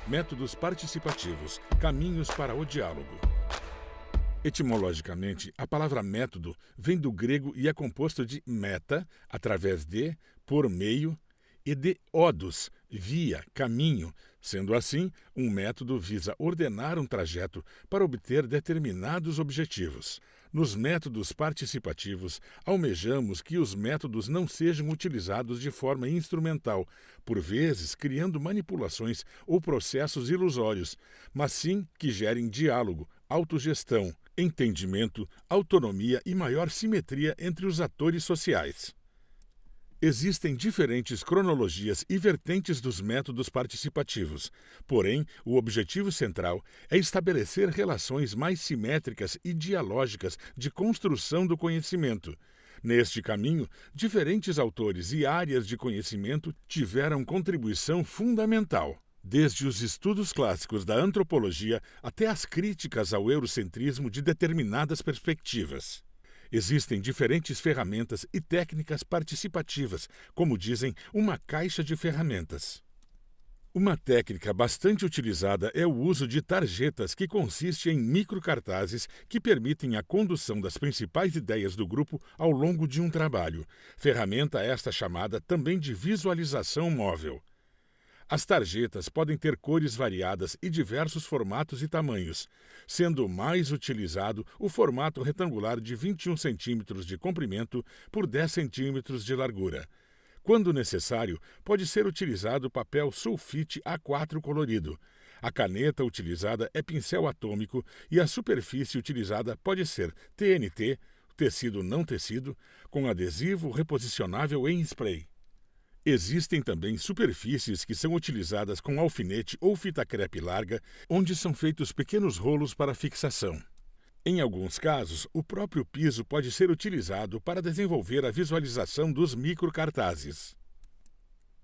Métodos participativos, caminhos para o diálogo. Etimologicamente, a palavra método vem do grego e é composto de meta, através de, por meio, e de odos, via, caminho. Sendo assim, um método visa ordenar um trajeto para obter determinados objetivos. Nos métodos participativos, almejamos que os métodos não sejam utilizados de forma instrumental, por vezes criando manipulações ou processos ilusórios, mas sim que gerem diálogo, autogestão, entendimento, autonomia e maior simetria entre os atores sociais. Existem diferentes cronologias e vertentes dos métodos participativos, porém, o objetivo central é estabelecer relações mais simétricas e dialógicas de construção do conhecimento. Neste caminho, diferentes autores e áreas de conhecimento tiveram contribuição fundamental. Desde os estudos clássicos da antropologia até as críticas ao eurocentrismo de determinadas perspectivas. Existem diferentes ferramentas e técnicas participativas, como dizem, uma caixa de ferramentas. Uma técnica bastante utilizada é o uso de tarjetas, que consiste em microcartazes que permitem a condução das principais ideias do grupo ao longo de um trabalho. Ferramenta esta chamada também de visualização móvel. As tarjetas podem ter cores variadas e diversos formatos e tamanhos, sendo mais utilizado o formato retangular de 21 centímetros de comprimento por 10 centímetros de largura. Quando necessário, pode ser utilizado papel sulfite A4 colorido. A caneta utilizada é pincel atômico e a superfície utilizada pode ser TNT, tecido não tecido, com adesivo reposicionável em spray. Existem também superfícies que são utilizadas com alfinete ou fita crepe larga, onde são feitos pequenos rolos para fixação. Em alguns casos, o próprio piso pode ser utilizado para desenvolver a visualização dos microcartazes.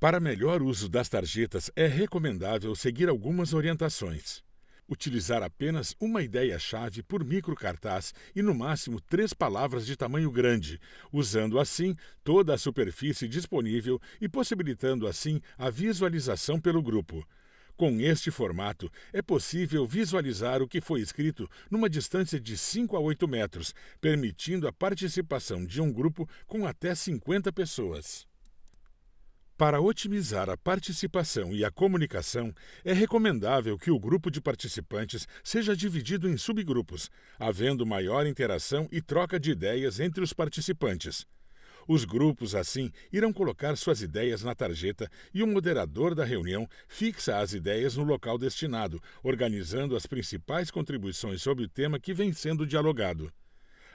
Para melhor uso das tarjetas, é recomendável seguir algumas orientações. Utilizar apenas uma ideia-chave por microcartaz e, no máximo, 3 palavras de tamanho grande, usando assim toda a superfície disponível e possibilitando assim a visualização pelo grupo. Com este formato, é possível visualizar o que foi escrito numa distância de 5 a 8 metros, permitindo a participação de um grupo com até 50 pessoas. Para otimizar a participação e a comunicação, é recomendável que o grupo de participantes seja dividido em subgrupos, havendo maior interação e troca de ideias entre os participantes. Os grupos, assim, irão colocar suas ideias na tarjeta e o moderador da reunião fixa as ideias no local destinado, organizando as principais contribuições sobre o tema que vem sendo dialogado.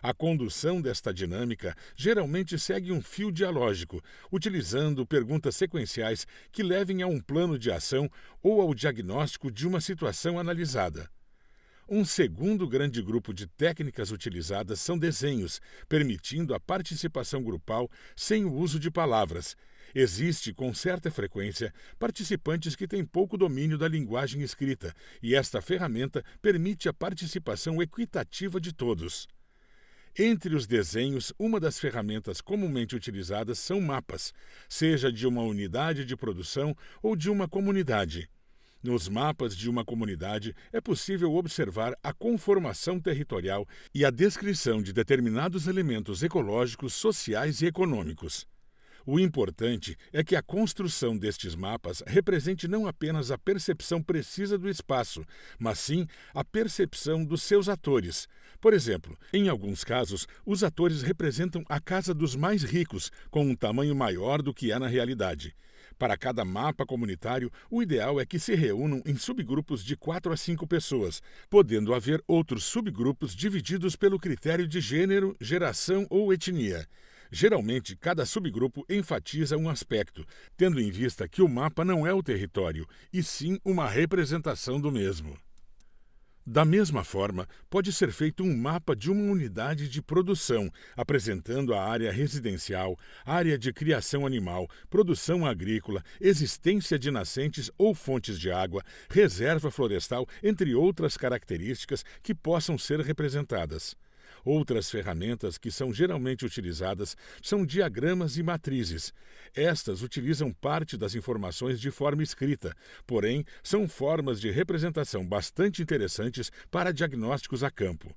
A condução desta dinâmica geralmente segue um fio dialógico, utilizando perguntas sequenciais que levem a um plano de ação ou ao diagnóstico de uma situação analisada. Um segundo grande grupo de técnicas utilizadas são desenhos, permitindo a participação grupal sem o uso de palavras. Existe, com certa frequência, participantes que têm pouco domínio da linguagem escrita, e esta ferramenta permite a participação equitativa de todos. Entre os desenhos, uma das ferramentas comumente utilizadas são mapas, seja de uma unidade de produção ou de uma comunidade. Nos mapas de uma comunidade, é possível observar a conformação territorial e a descrição de determinados elementos ecológicos, sociais e econômicos. O importante é que a construção destes mapas represente não apenas a percepção precisa do espaço, mas sim a percepção dos seus atores. Por exemplo, em alguns casos, os atores representam a casa dos mais ricos, com um tamanho maior do que é na realidade. Para cada mapa comunitário, o ideal é que se reúnam em subgrupos de 4 a 5 pessoas, podendo haver outros subgrupos divididos pelo critério de gênero, geração ou etnia. Geralmente, cada subgrupo enfatiza um aspecto, tendo em vista que o mapa não é o território, e sim uma representação do mesmo. Da mesma forma, pode ser feito um mapa de uma unidade de produção, apresentando a área residencial, área de criação animal, produção agrícola, existência de nascentes ou fontes de água, reserva florestal, entre outras características que possam ser representadas. Outras ferramentas que são geralmente utilizadas são diagramas e matrizes. Estas utilizam parte das informações de forma escrita, porém, são formas de representação bastante interessantes para diagnósticos a campo.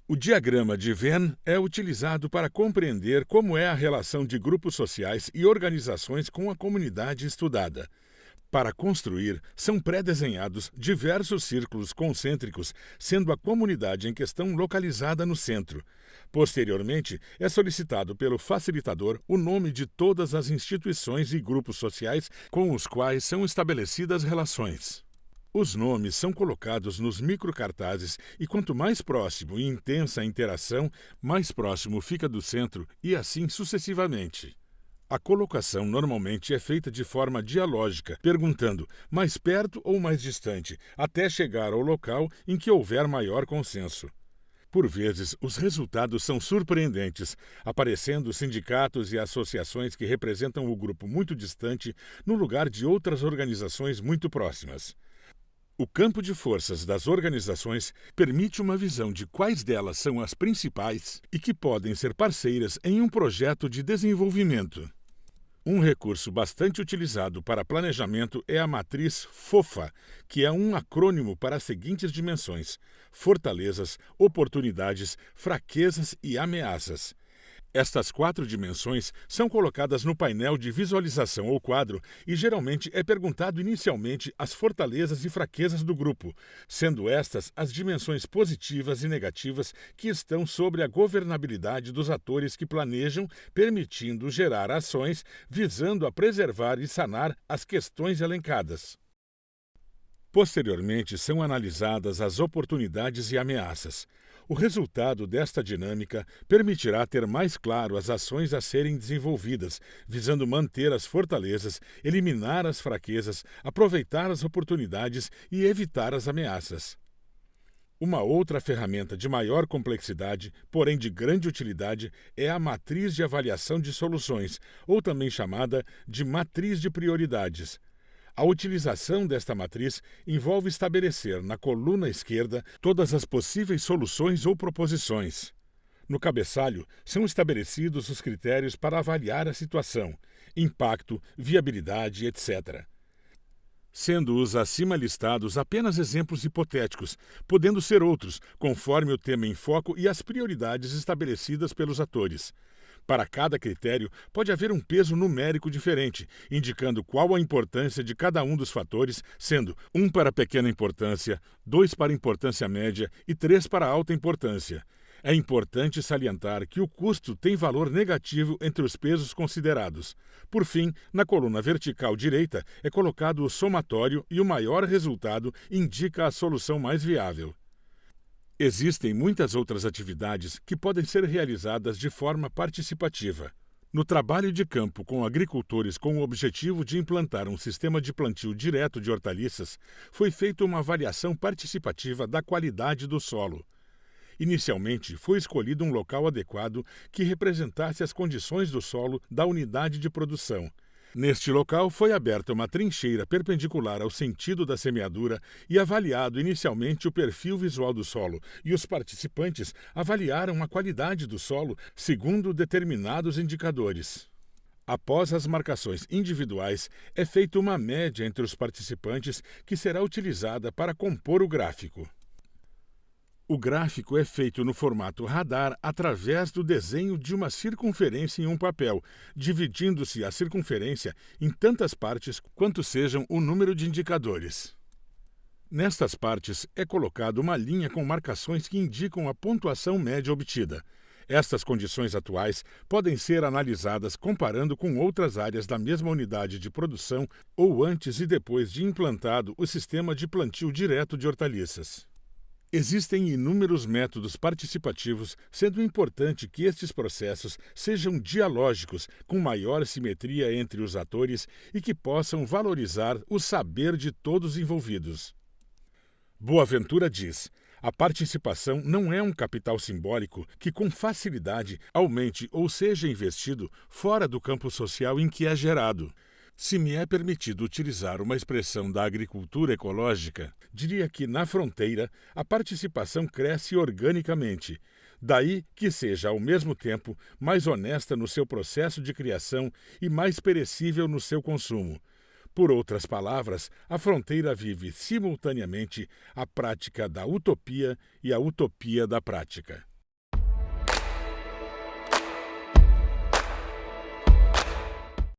O diagrama de Venn é utilizado para compreender como é a relação de grupos sociais e organizações com a comunidade estudada. Para construir, são pré-desenhados diversos círculos concêntricos, sendo a comunidade em questão localizada no centro. Posteriormente, é solicitado pelo facilitador o nome de todas as instituições e grupos sociais com os quais são estabelecidas relações. Os nomes são colocados nos microcartazes e quanto mais próximo e intensa a interação, mais próximo fica do centro e assim sucessivamente. A colocação normalmente é feita de forma dialógica, perguntando mais perto ou mais distante, até chegar ao local em que houver maior consenso. Por vezes, os resultados são surpreendentes, aparecendo sindicatos e associações que representam o grupo muito distante no lugar de outras organizações muito próximas. O campo de forças das organizações permite uma visão de quais delas são as principais e que podem ser parceiras em um projeto de desenvolvimento. Um recurso bastante utilizado para planejamento é a matriz FOFA, que é um acrônimo para as seguintes dimensões: fortalezas, oportunidades, fraquezas e ameaças. Estas 4 dimensões são colocadas no painel de visualização ou quadro e geralmente é perguntado inicialmente as fortalezas e fraquezas do grupo, sendo estas as dimensões positivas e negativas que estão sobre a governabilidade dos atores que planejam, permitindo gerar ações visando a preservar e sanar as questões elencadas. Posteriormente, são analisadas as oportunidades e ameaças. O resultado desta dinâmica permitirá ter mais claro as ações a serem desenvolvidas, visando manter as fortalezas, eliminar as fraquezas, aproveitar as oportunidades e evitar as ameaças. Uma outra ferramenta de maior complexidade, porém de grande utilidade, é a matriz de avaliação de soluções, ou também chamada de matriz de prioridades. A utilização desta matriz envolve estabelecer na coluna esquerda todas as possíveis soluções ou proposições. No cabeçalho, são estabelecidos os critérios para avaliar a situação, impacto, viabilidade, etc. Sendo os acima listados apenas exemplos hipotéticos, podendo ser outros, conforme o tema em foco e as prioridades estabelecidas pelos atores. Para cada critério, pode haver um peso numérico diferente, indicando qual a importância de cada um dos fatores, sendo 1 para pequena importância, 2 para importância média e 3 para alta importância. É importante salientar que o custo tem valor negativo entre os pesos considerados. Por fim, na coluna vertical direita é colocado o somatório e o maior resultado indica a solução mais viável. Existem muitas outras atividades que podem ser realizadas de forma participativa. No trabalho de campo com agricultores com o objetivo de implantar um sistema de plantio direto de hortaliças, foi feita uma avaliação participativa da qualidade do solo. Inicialmente, foi escolhido um local adequado que representasse as condições do solo da unidade de produção. Neste local, foi aberta uma trincheira perpendicular ao sentido da semeadura e avaliado inicialmente o perfil visual do solo, e os participantes avaliaram a qualidade do solo segundo determinados indicadores. Após as marcações individuais, é feita uma média entre os participantes que será utilizada para compor o gráfico. O gráfico é feito no formato radar através do desenho de uma circunferência em um papel, dividindo-se a circunferência em tantas partes quanto sejam o número de indicadores. Nestas partes é colocada uma linha com marcações que indicam a pontuação média obtida. Estas condições atuais podem ser analisadas comparando com outras áreas da mesma unidade de produção ou antes e depois de implantado o sistema de plantio direto de hortaliças. Existem inúmeros métodos participativos, sendo importante que estes processos sejam dialógicos, com maior simetria entre os atores e que possam valorizar o saber de todos envolvidos. Boaventura diz: a participação não é um capital simbólico que com facilidade aumente ou seja investido fora do campo social em que é gerado. Se me é permitido utilizar uma expressão da agricultura ecológica, diria que, na fronteira, a participação cresce organicamente. Daí que seja, ao mesmo tempo, mais honesta no seu processo de criação e mais perecível no seu consumo. Por outras palavras, a fronteira vive simultaneamente a prática da utopia e a utopia da prática.